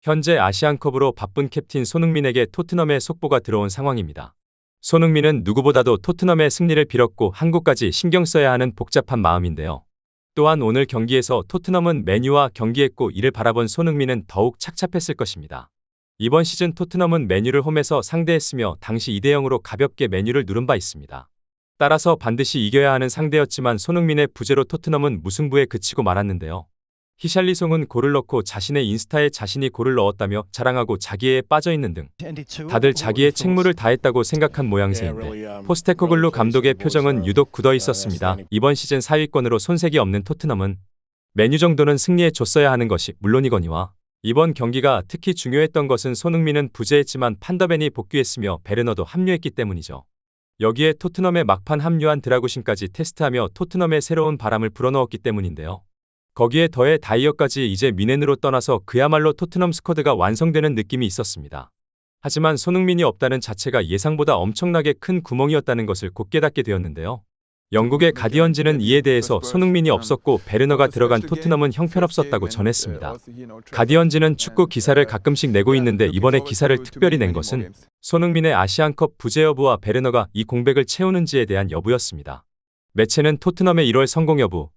현재 아시안컵으로 바쁜 캡틴 손흥민에게 토트넘의 속보가 들어온 상황입니다. 손흥민은 누구보다도 토트넘의 승리를 빌었고 한국까지 신경 써야 하는 복잡한 마음인데요. 또한 오늘 경기에서 토트넘은 맨유와 경기했고 이를 바라본 손흥민은 더욱 착잡했을 것입니다. 이번 시즌 토트넘은 맨유를 홈에서 상대했으며 당시 2대0으로 가볍게 맨유를 누른 바 있습니다. 따라서 반드시 이겨야 하는 상대였지만 손흥민의 부재로 토트넘은 무승부에 그치고 말았는데요. 히샬리송은 골을 넣고 자신의 인스타에 자신이 골을 넣었다며 자랑하고 자기애에 빠져있는 등 다들 자기의 책무를 다했다고 생각한 모양새인데 포스테코글루 감독의 표정은 유독 굳어 있었습니다. 이번 시즌 4위권으로 손색이 없는 토트넘은 맨유 정도는 승리해 줬어야 하는 것이 물론이거니와 이번 경기가 특히 중요했던 것은 손흥민은 부재했지만 판더벤이 복귀했으며 베르너도 합류했기 때문이죠. 여기에 토트넘에 막판 합류한 드라구신까지 테스트하며 토트넘에 새로운 바람을 불어넣었기 때문인데요. 거기에 더해 다이어까지 이제 미넨으로 떠나서 그야말로 토트넘 스쿼드가 완성되는 느낌이 있었습니다. 하지만 손흥민이 없다는 자체가 예상보다 엄청나게 큰 구멍이었다는 것을 곧 깨닫게 되었는데요. 영국의 가디언지는 이에 대해서 손흥민이 없었고 베르너가 들어간 토트넘은 형편없었다고 전했습니다. 가디언지는 축구 기사를 가끔씩 내고 있는데 이번에 기사를 특별히 낸 것은 손흥민의 아시안컵 부재 여부와 베르너가 이 공백을 채우는지에 대한 여부였습니다. 매체는 토트넘의 1월 성공 여부,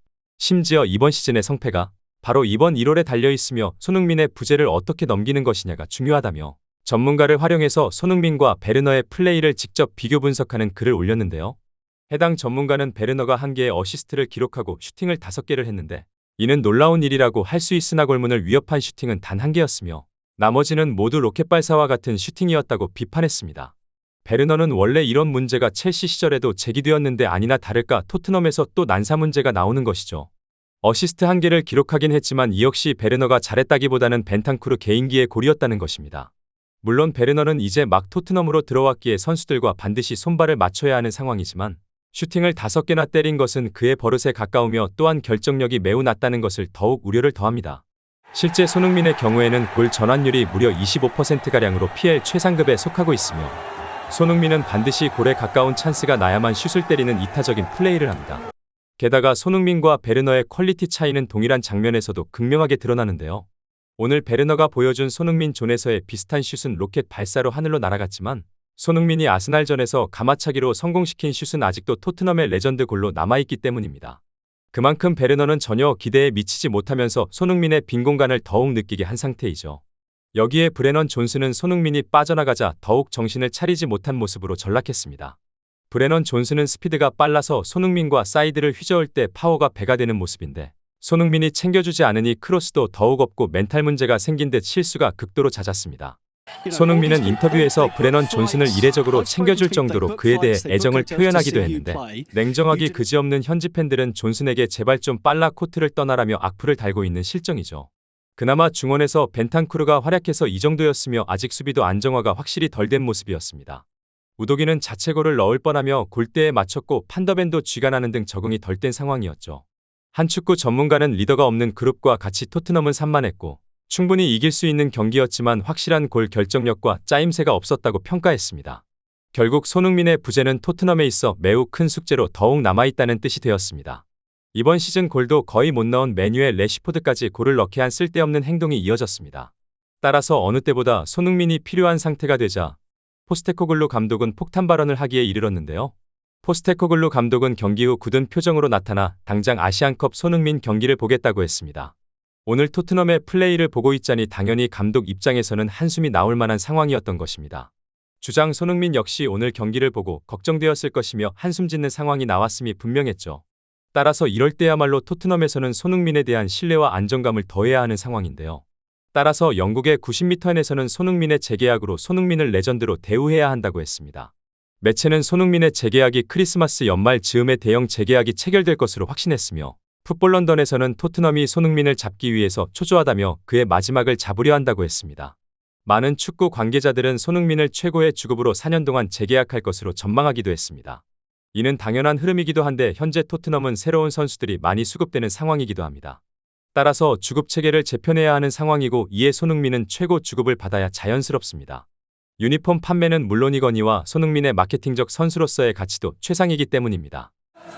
심지어 이번 시즌의 성패가 바로 이번 1월에 달려있으며 손흥민의 부재를 어떻게 넘기는 것이냐가 중요하다며 전문가를 활용해서 손흥민과 베르너의 플레이를 직접 비교 분석하는 글을 올렸는데요. 해당 전문가는 베르너가 1개의 어시스트를 기록하고 슈팅을 5개를 했는데 이는 놀라운 일이라고 할 수 있으나 골문을 위협한 슈팅은 단 1개였으며 나머지는 모두 로켓 발사와 같은 슈팅이었다고 비판했습니다. 베르너는 원래 이런 문제가 첼시 시절에도 제기되었는데 아니나 다를까 토트넘에서 또 난사 문제가 나오는 것이죠. 어시스트 1개를 기록하긴 했지만 이 역시 베르너가 잘했다기보다는 벤탄쿠르 개인기의 골이었다는 것입니다. 물론 베르너는 이제 막 토트넘으로 들어왔기에 선수들과 반드시 손발을 맞춰야 하는 상황이지만 슈팅을 5개나 때린 것은 그의 버릇에 가까우며 또한 결정력이 매우 낮다는 것을 더욱 우려를 더합니다. 실제 손흥민의 경우에는 골 전환율이 무려 25%가량으로 PL 최상급에 속하고 있으며 손흥민은 반드시 골에 가까운 찬스가 나야만 슛을 때리는 이타적인 플레이를 합니다. 게다가 손흥민과 베르너의 퀄리티 차이는 동일한 장면에서도 극명하게 드러나는데요. 오늘 베르너가 보여준 손흥민 존에서의 비슷한 슛은 로켓 발사로 하늘로 날아갔지만 손흥민이 아스날전에서 가마차기로 성공시킨 슛은 아직도 토트넘의 레전드 골로 남아있기 때문입니다. 그만큼 베르너는 전혀 기대에 미치지 못하면서 손흥민의 빈 공간을 더욱 느끼게 한 상태이죠. 여기에 브레넌 존슨은 손흥민이 빠져나가자 더욱 정신을 차리지 못한 모습으로 전락했습니다. 브레넌 존슨은 스피드가 빨라서 손흥민과 사이드를 휘저을 때 파워가 배가 되는 모습인데 손흥민이 챙겨주지 않으니 크로스도 더욱 없고 멘탈 문제가 생긴 듯 실수가 극도로 잦았습니다. 손흥민은 인터뷰에서 브레넌 존슨을 이례적으로 챙겨줄 정도로 그에 대해 애정을 표현하기도 했는데 냉정하기 그지없는 현지 팬들은 존슨에게 제발 좀 빨라 코트를 떠나라며 악플을 달고 있는 실정이죠. 그나마 중원에서 벤탄쿠르가 활약해서 이 정도였으며 아직 수비도 안정화가 확실히 덜 된 모습이었습니다. 우도기는 자책골을 넣을 뻔하며 골대에 맞췄고 판더벤도 쥐가 나는 등 적응이 덜 된 상황이었죠. 한 축구 전문가는 리더가 없는 그룹과 같이 토트넘은 산만했고 충분히 이길 수 있는 경기였지만 확실한 골 결정력과 짜임새가 없었다고 평가했습니다. 결국 손흥민의 부재는 토트넘에 있어 매우 큰 숙제로 더욱 남아있다는 뜻이 되었습니다. 이번 시즌 골도 거의 못 넣은 맨유의 래시포드까지 골을 넣게 한 쓸데없는 행동이 이어졌습니다. 따라서 어느 때보다 손흥민이 필요한 상태가 되자 포스테코글루 감독은 폭탄 발언을 하기에 이르렀는데요. 포스테코글루 감독은 경기 후 굳은 표정으로 나타나 당장 아시안컵 손흥민 경기를 보겠다고 했습니다. 오늘 토트넘의 플레이를 보고 있자니 당연히 감독 입장에서는 한숨이 나올 만한 상황이었던 것입니다. 주장 손흥민 역시 오늘 경기를 보고 걱정되었을 것이며 한숨 짓는 상황이 나왔음이 분명했죠. 따라서 이럴 때야말로 토트넘에서는 손흥민에 대한 신뢰와 안정감을 더해야 하는 상황인데요. 따라서 영국의 90mN에서는 손흥민의 재계약으로 손흥민을 레전드로 대우해야 한다고 했습니다. 매체는 손흥민의 재계약이 크리스마스 연말 즈음에 대형 재계약이 체결될 것으로 확신했으며 풋볼 런던에서는 토트넘이 손흥민을 잡기 위해서 초조하다며 그의 마지막을 잡으려 한다고 했습니다. 많은 축구 관계자들은 손흥민을 최고의 주급으로 4년 동안 재계약할 것으로 전망하기도 했습니다. 이는 당연한 흐름이기도 한데 현재 토트넘은 새로운 선수들이 많이 수급되는 상황이기도 합니다. 따라서 주급 체계를 재편해야 하는 상황이고 이에 손흥민은 최고 주급을 받아야 자연스럽습니다. 유니폼 판매는 물론이거니와 손흥민의 마케팅적 선수로서의 가치도 최상이기 때문입니다.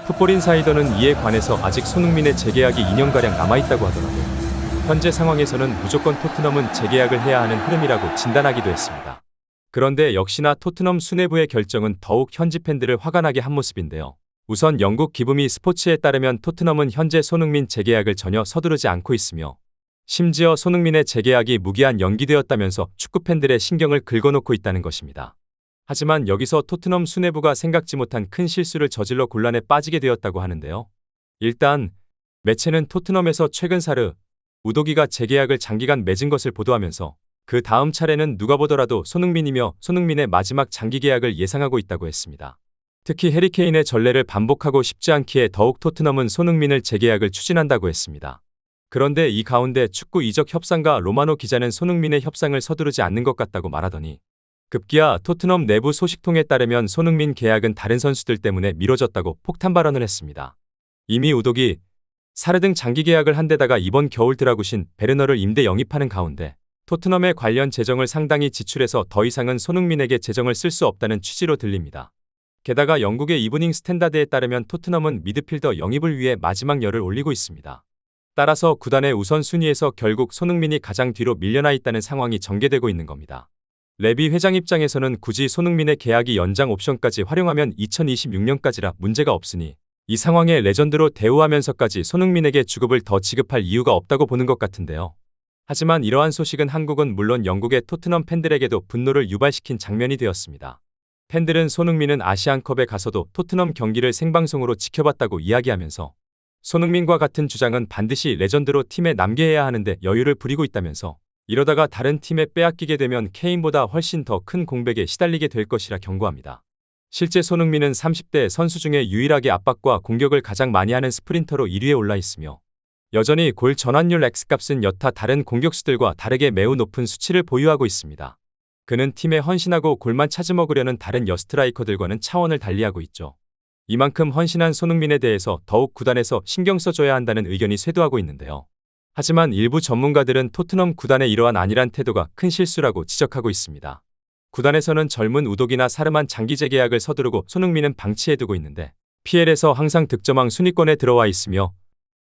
풋볼 인사이더는 이에 관해서 아직 손흥민의 재계약이 2년가량 남아있다고 하더라고요. 현재 상황에서는 무조건 토트넘은 재계약을 해야 하는 흐름이라고 진단하기도 했습니다. 그런데 역시나 토트넘 수뇌부의 결정은 더욱 현지 팬들을 화가 나게 한 모습인데요. 우선 영국 기브미 스포츠에 따르면 토트넘은 현재 손흥민 재계약을 전혀 서두르지 않고 있으며 심지어 손흥민의 재계약이 무기한 연기되었다면서 축구 팬들의 신경을 긁어놓고 있다는 것입니다. 하지만 여기서 토트넘 수뇌부가 생각지 못한 큰 실수를 저질러 곤란에 빠지게 되었다고 하는데요. 일단 매체는 토트넘에서 최근 사르 우도기가 재계약을 장기간 맺은 것을 보도하면서 그 다음 차례는 누가 보더라도 손흥민이며 손흥민의 마지막 장기 계약을 예상하고 있다고 했습니다. 특히 해리케인의 전례를 반복하고 싶지 않기에 더욱 토트넘은 손흥민을 재계약을 추진한다고 했습니다. 그런데 이 가운데 축구 이적 협상가 로마노 기자는 손흥민의 협상을 서두르지 않는 것 같다고 말하더니 급기야 토트넘 내부 소식통에 따르면 손흥민 계약은 다른 선수들 때문에 미뤄졌다고 폭탄 발언을 했습니다. 이미 우독이 사르 등 장기 계약을 한 데다가 이번 겨울 드라구신 베르너를 임대 영입하는 가운데 토트넘의 관련 재정을 상당히 지출해서 더 이상은 손흥민에게 재정을 쓸 수 없다는 취지로 들립니다. 게다가 영국의 이브닝 스탠다드에 따르면 토트넘은 미드필더 영입을 위해 마지막 열을 올리고 있습니다. 따라서 구단의 우선순위에서 결국 손흥민이 가장 뒤로 밀려나 있다는 상황이 전개되고 있는 겁니다. 레비 회장 입장에서는 굳이 손흥민의 계약이 연장 옵션까지 활용하면 2026년까지라 문제가 없으니 이 상황에 레전드로 대우하면서까지 손흥민에게 주급을 더 지급할 이유가 없다고 보는 것 같은데요. 하지만 이러한 소식은 한국은 물론 영국의 토트넘 팬들에게도 분노를 유발시킨 장면이 되었습니다. 팬들은 손흥민은 아시안컵에 가서도 토트넘 경기를 생방송으로 지켜봤다고 이야기하면서 손흥민과 같은 주장은 반드시 레전드로 팀에 남겨야 하는데 여유를 부리고 있다면서 이러다가 다른 팀에 빼앗기게 되면 케인보다 훨씬 더 큰 공백에 시달리게 될 것이라 경고합니다. 실제 손흥민은 30대 선수 중에 유일하게 압박과 공격을 가장 많이 하는 스프린터로 1위에 올라 있으며 여전히 골 전환율 X값은 여타 다른 공격수들과 다르게 매우 높은 수치를 보유하고 있습니다. 그는 팀에 헌신하고 골만 찾아먹으려는 다른 여스트라이커들과는 차원을 달리하고 있죠. 이만큼 헌신한 손흥민에 대해서 더욱 구단에서 신경 써줘야 한다는 의견이 쇄도하고 있는데요. 하지만 일부 전문가들은 토트넘 구단의 이러한 안일한 태도가 큰 실수라고 지적하고 있습니다. 구단에서는 젊은 우독이나 사르만 장기 재계약을 서두르고 손흥민은 방치해두고 있는데 PL에서 항상 득점왕 순위권에 들어와 있으며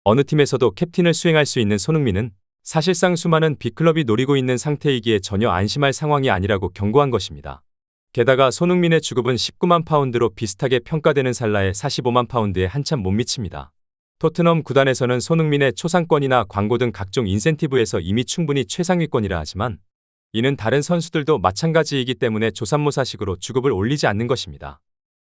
어느 팀에서도 캡틴을 수행할 수 있는 손흥민은 사실상 수많은 빅클럽이 노리고 있는 상태이기에 전혀 안심할 상황이 아니라고 경고한 것입니다. 게다가 손흥민의 주급은 19만 파운드로 비슷하게 평가되는 살라의 45만 파운드에 한참 못 미칩니다. 토트넘 구단에서는 손흥민의 초상권이나 광고 등 각종 인센티브에서 이미 충분히 최상위권이라 하지만 이는 다른 선수들도 마찬가지이기 때문에 조삼모사식으로 주급을 올리지 않는 것입니다.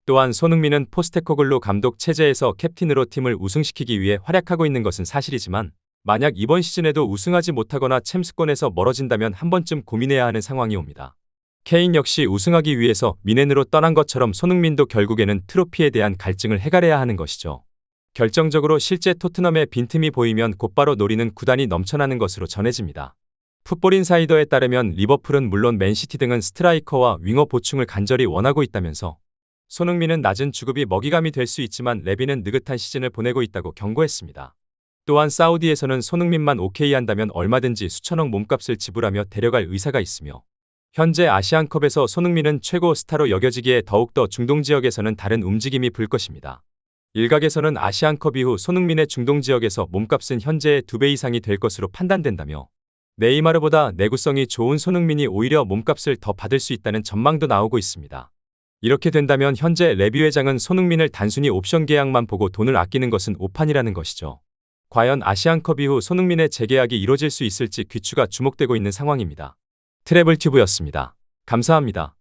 또한 손흥민은 포스테코글루 감독 체제에서 캡틴으로 팀을 우승시키기 위해 활약하고 있는 것은 사실이지만 만약 이번 시즌에도 우승하지 못하거나 챔스권에서 멀어진다면 한 번쯤 고민해야 하는 상황이 옵니다. 케인 역시 우승하기 위해서 미넨으로 떠난 것처럼 손흥민도 결국에는 트로피에 대한 갈증을 해결해야 하는 것이죠. 결정적으로 실제 토트넘의 빈틈이 보이면 곧바로 노리는 구단이 넘쳐나는 것으로 전해집니다. 풋볼인사이더에 따르면 리버풀은 물론 맨시티 등은 스트라이커와 윙어 보충을 간절히 원하고 있다면서 손흥민은 낮은 주급이 먹이감이 될 수 있지만 레비는 느긋한 시즌을 보내고 있다고 경고했습니다. 또한 사우디에서는 손흥민만 오케이 한다면 얼마든지 수천억 몸값을 지불하며 데려갈 의사가 있으며 현재 아시안컵에서 손흥민은 최고 스타로 여겨지기에 더욱더 중동 지역에서는 다른 움직임이 불 것입니다. 일각에서는 아시안컵 이후 손흥민의 중동 지역에서 몸값은 현재의 2배 이상이 될 것으로 판단된다며 네이마르보다 내구성이 좋은 손흥민이 오히려 몸값을 더 받을 수 있다는 전망도 나오고 있습니다. 이렇게 된다면 현재 레비 회장은 손흥민을 단순히 옵션 계약만 보고 돈을 아끼는 것은 오판이라는 것이죠. 과연 아시안컵 이후 손흥민의 재계약이 이뤄질 수 있을지 귀추가 주목되고 있는 상황입니다. 트래블튜브였습니다. 감사합니다.